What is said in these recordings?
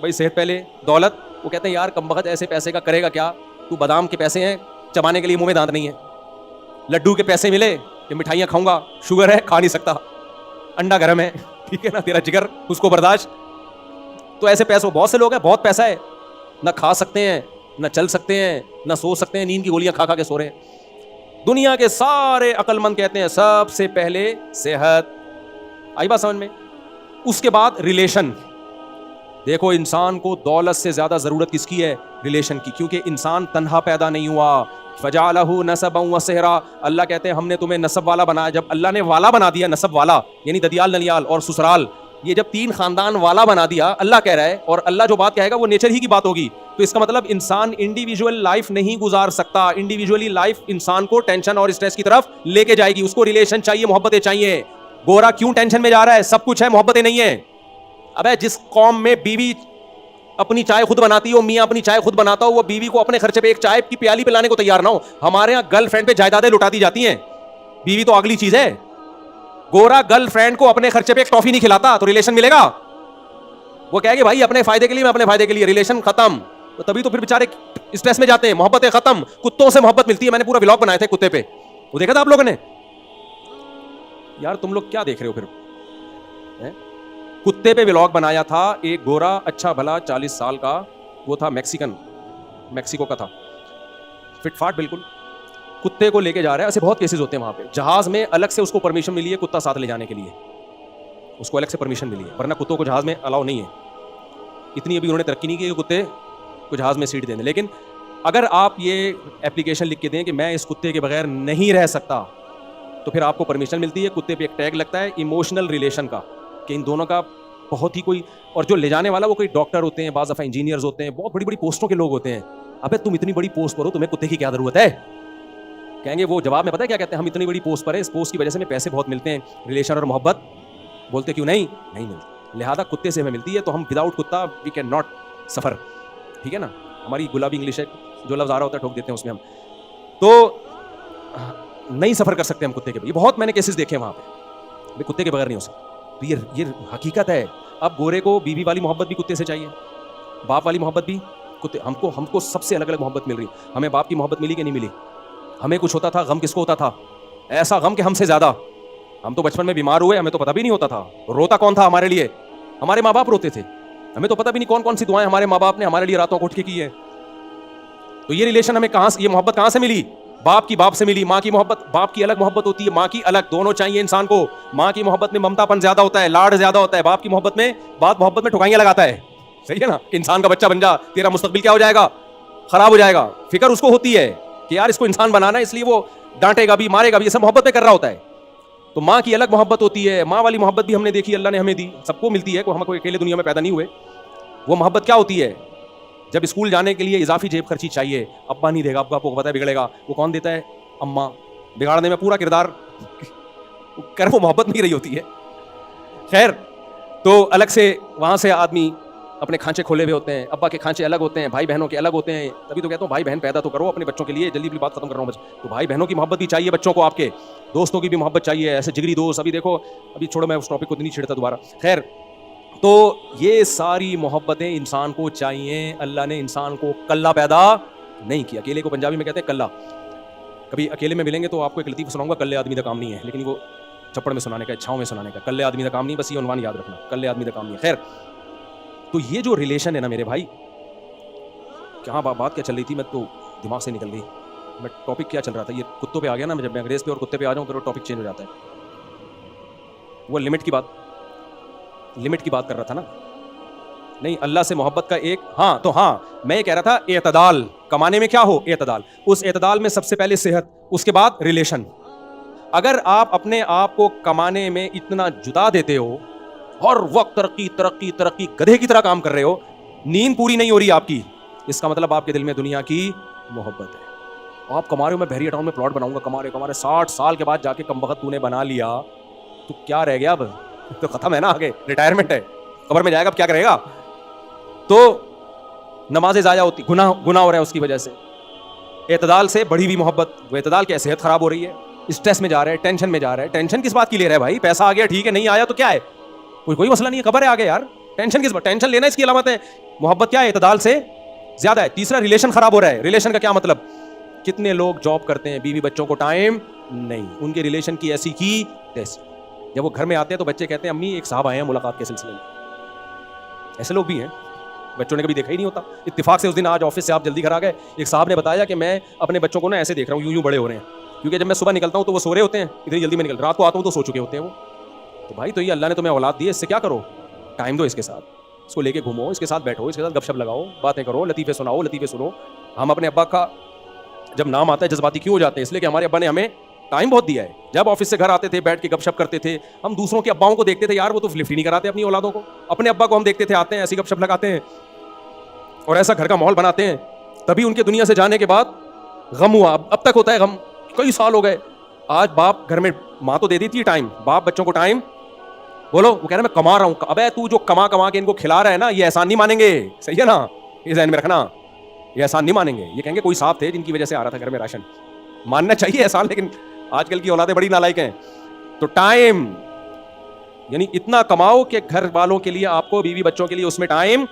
بھائی صحت پہلے دولت. وہ کہتے ہیں یار کم بخت ایسے پیسے کا کرے گا کیا, تو بادام کے پیسے ہیں چبانے کے لیے منہ میں دانت نہیں ہے, لڈو کے پیسے ملے کہ مٹھائیاں کھاؤں گا, شوگر ہے کھا نہیں سکتا, انڈا گرم ہے, ٹھیک ہے نا, تیرا جگر اس کو برداشت. تو ایسے پیسے بہت سے لوگ ہیں, بہت پیسہ ہے, نہ کھا سکتے ہیں, نہ چل سکتے ہیں, نہ سو سکتے ہیں, نیند کی گولیاں کھا کھا کے سو رہے ہیں. دنیا کے سارے عقل مند کہتے ہیں سب سے پہلے صحت. آئی بات سمجھ میں؟ اس کے بعد ریلیشن. دیکھو انسان کو دولت سے زیادہ ضرورت کس کی ہے؟ ریلیشن کی, کیونکہ انسان تنہا پیدا نہیں ہوا. فجعلہ نسبا وصہرا, اللہ کہتے ہیں ہم نے تمہیں نسب والا بنایا. جب اللہ نے والا بنا دیا, نسب والا یعنی ددیال ننیال اور سسرال, یہ جب 3 خاندان والا بنا دیا, اللہ کہہ رہا ہے, اور اللہ جو بات کہے گا وہ نیچر ہی کی بات ہوگی. تو اس کا مطلب انسان انڈیویجول لائف نہیں گزار سکتا. انڈیویجولی لائف انسان کو ٹینشن اور اسٹریس کی طرف لے کے جائے گی. اس کو ریلیشن چاہیے, محبتیں چاہیے. گورا کیوں ٹینشن میں جا رہا ہے؟ سب کچھ ہے, محبتیں نہیں ہیں. ابے جس قوم میں بیوی اپنی چائے خود بناتی ہو, میاں اپنی چائے خود بناتا ہو, وہ بیوی کو اپنے خرچے پہ ایک چائے کی پیالی پلانے کو تیار نہ ہو. ہمارے یہاں گرل فرینڈ پہ جائیدادیں لٹاتی جاتی ہیں, بیوی تو اگلی چیز ہے. گورا گرل فرینڈ کو اپنے خرچے پہ ایک ٹافی نہیں کھلاتا تو ریلیشن ملے گا؟ وہ کہے گا بھائی اپنے فائدے کے لیے, میں اپنے فائدے کے لیے, ریلیشن ختم. تو تبھی تو پھر بیچارے اسٹریس میں جاتے ہیں, محبتیں ختم. کتوں سے محبت ملتی ہے, میں نے پورا ولاگ بنایا تھے کتے پہ, وہ دیکھا تھا آپ لوگوں نے؟ یار تم لوگ کیا دیکھ رہے ہو پھر؟ کتے پہ ولاگ بنایا تھا. ایک گورا اچھا بھلا 40 سال کا, وہ تھا میکسیکو کا تھا, فٹ فاٹ بالکل, کتے کو لے کے جا رہا ہے. ایسے بہت کیسز ہوتے ہیں وہاں پہ. جہاز میں الگ سے اس کو پرمیشن ملی ہے کتا ساتھ لے جانے کے لیے, اس کو الگ سے پرمیشن ملی ہے, ورنہ کتوں کو جہاز میں الاؤ نہیں ہے. اتنی ابھی انہوں نے ترقی نہیں کی کہ کتے کو جہاز میں سیٹ دیں دیں. لیکن اگر آپ یہ اپلیکیشن لکھ کے دیں کہ میں اس کتے کے بغیر نہیں رہ سکتا, تو پھر آپ کو پرمیشن ملتی ہے. کتے پہ ایک ٹیگ لگتا ہے ایموشنل ریلیشن کا, کہ ان دونوں کا بہت ہی کوئی, اور جو لے جانے والا وہ کوئی ڈاکٹر ہوتے ہیں, بعض دفعہ انجینئرز ہوتے ہیں, بہت بڑی بڑی پوسٹوں کے لوگ ہوتے ہیں. ابے تم اتنی بڑی پوسٹ پر ہو, تمہیں کتے کی کیا ضرورت ہے؟ کہیں گے وہ جواب میں پتہ ہے کیا کہتے ہیں, ہم اتنی بڑی پوسٹ پر ہے, اس پوسٹ کی وجہ سے ہمیں پیسے بہت ملتے ہیں, ریلیشن اور محبت بولتے کیوں نہیں ملتی, لہٰذا کتے سے ہمیں ملتی ہے. تو ہم وداؤٹ کتا وی کین ناٹ سفر, ٹھیک ہے نا. ہماری گلابی انگلش ہے, جو لفظ آ رہا ہوتا ہے ٹھوک دیتے ہیں اس میں ہم, تو نہیں سفر کر سکتے ہم کتے کے. یہ بہت میں نے کیسز دیکھے وہاں پہ, کتے کے بغیر نہیں ہو سکتا. یہ حقیقت ہے. اب گورے کو بیوی والی محبت بھی کتے سے چاہیے, باپ والی محبت بھی کتے. ہم کو سب سے الگ الگ محبت مل رہی. ہمیں باپ کی محبت ملی کہ نہیں ملی؟ ہمیں کچھ ہوتا تھا غم کس کو ہوتا تھا؟ ایسا غم کہ ہم سے زیادہ. ہم تو بچپن میں بیمار ہوئے, ہمیں تو پتہ بھی نہیں ہوتا تھا. روتا کون تھا ہمارے لیے؟ ہمارے ماں باپ روتے تھے. ہمیں تو پتہ بھی نہیں کون کون سی دعائیں ہمارے ماں باپ نے ہمارے لیے راتوں کو اٹھ کے کی ہے. تو یہ ریلیشن ہمیں کہاں سے, یہ محبت کہاں سے ملی؟ باپ کی باپ سے ملی. ماں کی محبت, باپ کی الگ محبت ہوتی ہے, ماں کی الگ, دونوں چاہیے انسان کو. ماں کی محبت میں ممتا پن زیادہ ہوتا ہے, لاڈ زیادہ ہوتا ہے. باپ کی محبت میں محبت میں ٹھکائیاں لگاتا ہے. صحیح ہے نا, انسان کا بچہ بن جا, تیرا مستقبل کیا ہو جائے گا؟ خراب ہو جائے گا. فکر اس کو ہوتی ہے کہ یار اس کو انسان بنانا ہے, اس لیے وہ ڈانٹے گا بھی, مارے گا بھی, یہ سب محبت میں کر رہا ہوتا ہے. تو ماں کی الگ محبت ہوتی ہے. ماں والی محبت بھی ہم نے دیکھی, اللہ نے ہمیں دی, سب کو ملتی ہے, ہم کوئی اکیلے دنیا میں پیدا نہیں ہوئے. وہ محبت کیا ہوتی ہے؟ جب اسکول جانے کے لیے اضافی جیب خرچی چاہیے, ابا نہیں دے گا, ابا کو پتہ ہے بگڑے گا, وہ کون دیتا ہے؟ اماں. بگاڑنے میں پورا کردار کر, وہ محبت نہیں رہی ہوتی ہے. خیر, تو الگ سے وہاں سے آدمی اپنے کھانچے کھولے ہوئے ہوتے ہیں. ابا کے کھانچے الگ ہوتے ہیں, بھائی بہنوں کے الگ ہوتے ہیں. تبھی تو کہتا ہوں بھائی بہن پیدا تو کرو اپنے بچوں کے لیے. جلدی بات ختم کر رہا ہوں بس. تو بھائی بہنوں کی محبت بھی چاہیے بچوں کو, آپ کے دوستوں کی بھی محبت چاہیے, ایسے جگری دوست. ابھی دیکھو, ابھی چھوڑو, میں اس ٹاپک کو نہیں چھیڑتا دوبارہ. خیر, تو یہ ساری محبتیں انسان کو چاہیے. اللہ نے انسان کو کلا پیدا نہیں کیا. اکیلے کو پنجابی میں کہتے ہیں کلا. کبھی اکیلے میں ملیں گے تو آپ کو ایک لطیفہ سناؤں گا, کلے آدمی کا کام نہیں ہے, لیکن وہ چپڑ میں سنانے کا, چھاؤں میں سنانے کا. کلے آدمی کا کام نہیں, بس یہ عنوان یاد رکھنا, کلے آدمی کا کام نہیں ہے. خیر, تو یہ جو ریلیشن ہے نا میرے بھائی, کہاں بات کیا چل رہی تھی, میں تو دماغ سے نکل گئی. میں ٹاپک کیا چل رہا تھا, یہ کتوں پہ آ گیا نا. جب میں انگریز پہ اور کتے پہ آ جاؤں پھر وہ ٹاپک چینج ہو جاتا ہے. وہ لمٹ کی بات کر رہا تھا نا. نہیں, اللہ سے محبت کا ایک, ہاں تو ہاں میں یہ کہہ رہا تھا اعتدال کمانے میں کیا ہو, اعتدال. اس اعتدال میں سب سے پہلے صحت, اس کے بعد ریلیشن. اگر آپ اپنے آپ کو کمانے میں اتنا جدا دیتے ہو, ہر وقت ترقی ترقی ترقی, گدھے کی طرح کام کر رہے ہو, نیند پوری نہیں ہو رہی آپ کی, اس کا مطلب آپ کے دل میں دنیا کی محبت ہے. آپ کما رہے ہو, میں بحریہ ٹاؤن میں پلاٹ بناؤں گا, کما رہے 60 سال کے بعد جا کے کم وقت تو نے بنا لیا, تو کیا رہ گیا اب؟ تو ختم ہے نا, آگے ریٹائرمنٹ ہے, قبر میں جائے گا, اب کیا کرے گا؟ تو نمازیں ضائع ہوتی, گناہ ہو رہا ہے اس کی وجہ سے. اعتدال سے بڑھی ہوئی محبت, وہ اعتدال کیا, صحت خراب ہو رہی ہے, اسٹریس میں جا رہا ہے, ٹینشن میں جا رہا ہے. ٹینشن کس بات کی لے رہا ہے بھائی؟ پیسہ آ گیا ٹھیک ہے, نہیں آیا تو کیا ہے, کوئی مسئلہ نہیں ہے, خبر ہے آگے یار. ٹینشن کس بات؟ ٹینشن لینا اس کی علامت ہے محبت کیا ہے؟ اعتدال سے زیادہ ہے. تیسرا ریلیشن خراب ہو رہا ہے. ریلیشن کا کیا مطلب؟ کتنے لوگ جاب کرتے ہیں, بیوی بچوں کو ٹائم نہیں, ان کے ریلیشن کی ایسی کی تیسی. جب وہ گھر میں آتے ہیں تو بچے کہتے ہیں امی ایک صاحب آئے ہیں ملاقات کے سلسلے میں. ایسے لوگ بھی ہیں, بچوں نے کبھی دیکھا ہی نہیں ہوتا. اتفاق سے اس دن آج آفس سے آپ جلدی گھر آ گئے, ایک صاحب نے بتایا کہ میں اپنے بچوں کو نا ایسے دیکھ رہا ہوں, یوں بڑے ہو رہے ہیں, کیونکہ جب میں صبح نکلتا ہوں تو وہ سو رہے ہوتے ہیں, اتنی جلدی میں رات کو آتا ہوں تو سو چکے ہوتے ہیں وہ. تو بھائی تو یہ اللہ نے تمہیں اولاد دی ہے, اس سے کیا کرو؟ ٹائم دو اس کے ساتھ, اس کو لے کے گھومو, اس کے ساتھ بیٹھو, اس کے ساتھ گپ شپ لگاؤ, باتیں کرو, لطیفے سناؤ, لطیفے سنو. ہم اپنے ابا کا جب نام آتا ہے جذباتی کیوں ہو جاتے ہیں؟ اس لیے کہ ہمارے ابا نے ہمیں ٹائم بہت دیا ہے. جب آفس سے گھر آتے تھے بیٹھ کے گپ شپ کرتے تھے, ہم دوسروں کے اباؤں کو دیکھتے تھے, یار وہ تو لفٹ ہی نہیں کراتے اپنی اولادوں کو. اپنے ابا کو ہم دیکھتے تھے آتے ہیں ایسی گپ شپ لگاتے ہیں اور ایسا گھر کا ماحول بناتے ہیں. تبھی ان کے دنیا سے جانے کے بعد غم ہوا. اب تک ہوتا ہے غم, کئی سال ہو گئے. آج باپ گھر میں, ماں تو دے دیتی ہے ٹائم, باپ بچوں کو ٹائم, بولو وہ کہہ رہا ہے میں کما رہا ہوں. ابے تو جو کما کے ان کو کھلا رہا ہے نا, یہ احسان نہیں مانیں گے. صحیح ہے نا, یہ ذہن میں رکھنا, یہ احسان نہیں مانیں گے. یہ کہیں گے کوئی صاحب تھے جن کی وجہ سے آ رہا تھا گھر میں راشن. ماننا چاہیے احسان, لیکن آج کل کی اولادیں بڑی نالائق ہیں. تو ٹائم یعنی اتنا کماؤ کہ گھر والوں کے لیے, آپ کو بیوی بچوں کے لیے اس میں ٹائم,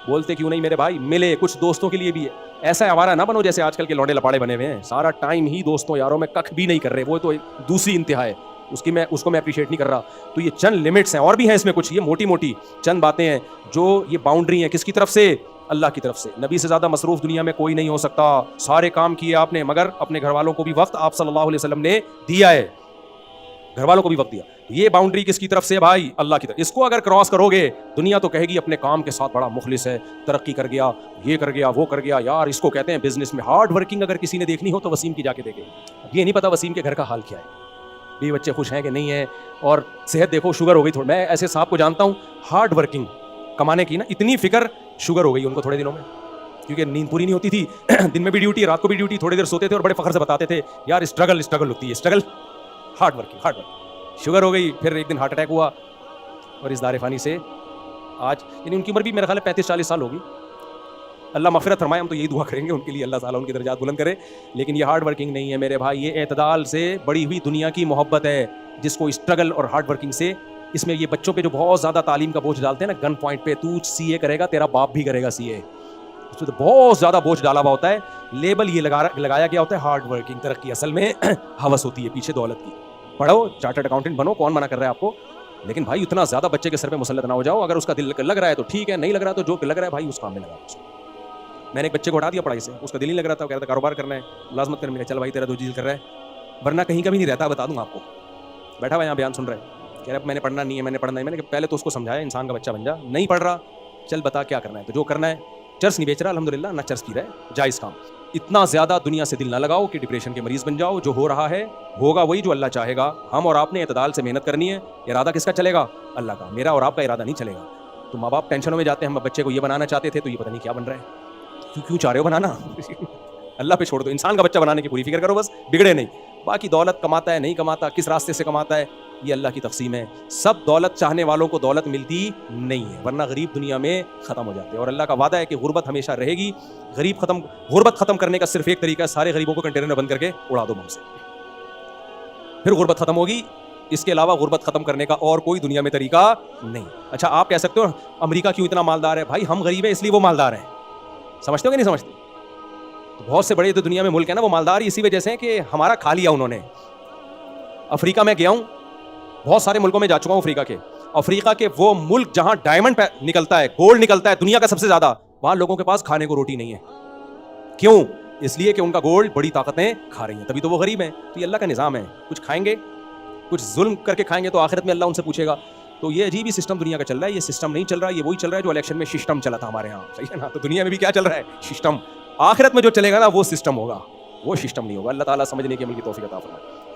بولتے کیوں نہیں میرے بھائی, ملے. کچھ دوستوں کے لیے بھی ہے. ایسا آوارہ نہ بنو جیسے آج کل کے لوڈے لپاڑے بنے ہوئے ہیں, سارا ٹائم ہی دوستوں یاروں میں ککھ بھی نہیں کر رہے. وہ تو دوسری انتہا ہے, اس کو میں اپریشیٹ نہیں کر رہا. تو یہ چند لمٹس ہیں, اور بھی ہیں اس میں کچھ, یہ موٹی موٹی چند باتیں ہیں جو یہ باؤنڈری ہیں. کس کی طرف سے؟ اللہ کی طرف سے. نبی سے زیادہ مصروف دنیا میں کوئی نہیں ہو سکتا. سارے کام کیے آپ نے, مگر اپنے گھر والوں کو بھی وقت آپ صلی اللہ علیہ وسلم نے دیا ہے, گھر والوں کو بھی وقت دیا. یہ باؤنڈری کس کی طرف سے بھائی؟ اللہ کی طرف. اس کو اگر کراس کرو گے, دنیا تو کہے گی اپنے کام کے ساتھ بڑا مخلص ہے, ترقی کر گیا, یہ کر گیا, وہ کر گیا. یار اس کو کہتے ہیں بزنس میں ہارڈ ورکنگ. اگر کسی نے دیکھنی ہو تو وسیم کی جا کے دیکھے. یہ نہیں پتا وسیم کے گھر کا حال کیا ہے, بیوی بچے خوش ہیں کہ نہیں ہیں, اور صحت دیکھو, شوگر ہو گئی تھوڑی. میں ایسے صاحب کو جانتا ہوں ہارڈ ورکنگ, کمانے کی نا اتنی فکر, شوگر ہو گئی ان کو تھوڑے دنوں میں, کیونکہ نیند پوری نہیں ہوتی تھی, دن میں بھی ڈیوٹی, رات کو بھی ڈیوٹی, تھوڑی دیر سوتے تھے اور بڑے فخر سے بتاتے تھے یار اسٹرگل ہوتی ہے, اسٹرگل, ہارڈ ورکنگ. شوگر ہو گئی, پھر ایک دن ہارٹ اٹیک ہوا, اور اس دار فانی سے آج, یعنی ان کی عمر بھی میرا خیال ہے 35-40 سال ہوگی. اللہ مغفرت فرمائے, ہم تو یہی دعا کریں گے ان کے لیے, اللہ تعالیٰ ان کی درجات بلند کرے. لیکن یہ ہارڈ ورکنگ نہیں ہے میرے بھائی, یہ اعتدال سے بڑی ہوئی دنیا کی محبت ہے, جس کو اسٹرگل اور ہارڈ ورکنگ سے, اس میں یہ بچوں پہ جو بہت زیادہ تعلیم کا بوجھ ڈالتے ہیں نا, گن پوائنٹ پہ, تو سی اے کرے گا تیرا باپ بھی کرے گا سی اے, اس میں تو بہت زیادہ بوجھ ڈالا ہوا ہوتا ہے. لیبل یہ لگایا گیا ہوتا ہے ہارڈ ورکنگ. ترقی اصل میں ہوس ہوتی ہے پیچھے دولت کی. پڑھو, چارٹرڈ اکاؤنٹنٹ بنو, کون منع کر رہا ہے آپ کو, لیکن بھائی اتنا زیادہ بچے کے سر پہ مسلط نہ ہو جاؤ. اگر اس کا دل لگ رہا ہے تو ٹھیک ہے, نہیں لگ رہا تو جو لگ رہا ہے بھائی اس کام میں لگا. میں نے ایک بچے کو ہٹا دیا پڑھائی سے, اس کا دل نہیں لگ رہا تھا, کہہ رہا تھا کاروبار کرنا ہے, ملازمت کرنی ہے. چل بھائی تیرا دو چیز کر رہا ہے, ورنہ کہیں کا بھی نہیں رہتا, بتا دوں آپ کو. بیٹھا ہوا یہاں بیان سن رہا ہے, کہہ رہا میں نے پڑھنا نہیں ہے, میں نے پڑھنا ہے. میں نے پہلے تو اس کو سمجھایا انسان کا بچہ بن جا, نہیں پڑھ رہا, چل بتا کیا کرنا ہے. تو جو کرنا ہے, چرس نہیں بیچ رہا الحمدللہ, نہ چرس پی رہا ہے, جائز کام. اتنا زیادہ دنیا سے دل نہ لگاؤ کہ ڈپریشن کے مریض بن جاؤ. جو ہو رہا ہے ہوگا وہی جو اللہ چاہے گا. ہم اور آپ نے اعتدال سے محنت کرنی ہے. ارادہ کس کا چلے گا؟ اللہ کا. میرا اور آپ کا ارادہ نہیں چلے گا. تو ماں باپ ٹینشنوں میں جاتے ہیں, ہم بچے کو یہ بنانا چاہتے تھے تو یہ پتہ نہیں کیا بن رہا ہے. کیوں چاہ رہے ہو بنانا؟ اللہ پہ چھوڑ دو. انسان کا بچہ بنانے کی پوری فکر کرو, بس بگڑے نہیں. باقی دولت کماتا ہے نہیں کماتا, کس راستے سے کماتا ہے, یہ اللہ کی تقسیم ہے. سب دولت چاہنے والوں کو دولت ملتی نہیں ہے, ورنہ غریب دنیا میں ختم ہو جاتے ہیں. اور اللہ کا وعدہ ہے کہ غربت ہمیشہ رہے گی. غربت ختم کرنے کا صرف ایک طریقہ ہے, سارے غریبوں کو کنٹینر میں بند کر کے اڑا دو بم سے, پھر غربت ختم ہوگی. اس کے علاوہ غربت ختم کرنے کا اور کوئی دنیا میں طریقہ نہیں. اچھا آپ کہہ سکتے ہو امریکہ کیوں اتنا مالدار ہے؟ بھائی ہم غریب ہیں اس لیے وہ مالدار ہیں. سمجھتے ہو کہ نہیں سمجھتے؟ بہت سے بڑے جو دنیا میں ملک ہیں نا, وہ مالدار اسی وجہ سے ہیں کہ ہمارا کھا لیا انہوں نے. افریقہ میں گیا ہوں, بہت سارے ملکوں میں جا چکا ہوں افریقہ کے. افریقہ کے وہ ملک جہاں ڈائمنڈ نکلتا ہے, گولڈ نکلتا ہے دنیا کا سب سے زیادہ, وہاں لوگوں کے پاس کھانے کو روٹی نہیں ہے. کیوں؟ اس لیے کہ ان کا گولڈ بڑی طاقتیں کھا رہی ہیں, تبھی تو وہ غریب ہیں. تو یہ اللہ کا نظام ہے. کچھ کھائیں گے, کچھ ظلم کر کے کھائیں گے تو آخرت میں اللہ ان سے پوچھے گا. تو یہ عجیب ہی سسٹم دنیا کا چل رہا ہے. یہ سسٹم نہیں چل رہا, یہ وہی چل رہا ہے جو الیکشن میں سسٹم چلا تھا ہمارے ہاں. صحیح ہے نا؟ تو دنیا میں بھی کیا چل رہا ہے؟ سسٹم. آخرت میں جو چلے گا نا وہ سسٹم ہوگا, وہ سسٹم نہیں ہوگا. اللہ تعالیٰ سمجھنے کی عمل کی توفیق عطا فرمائے.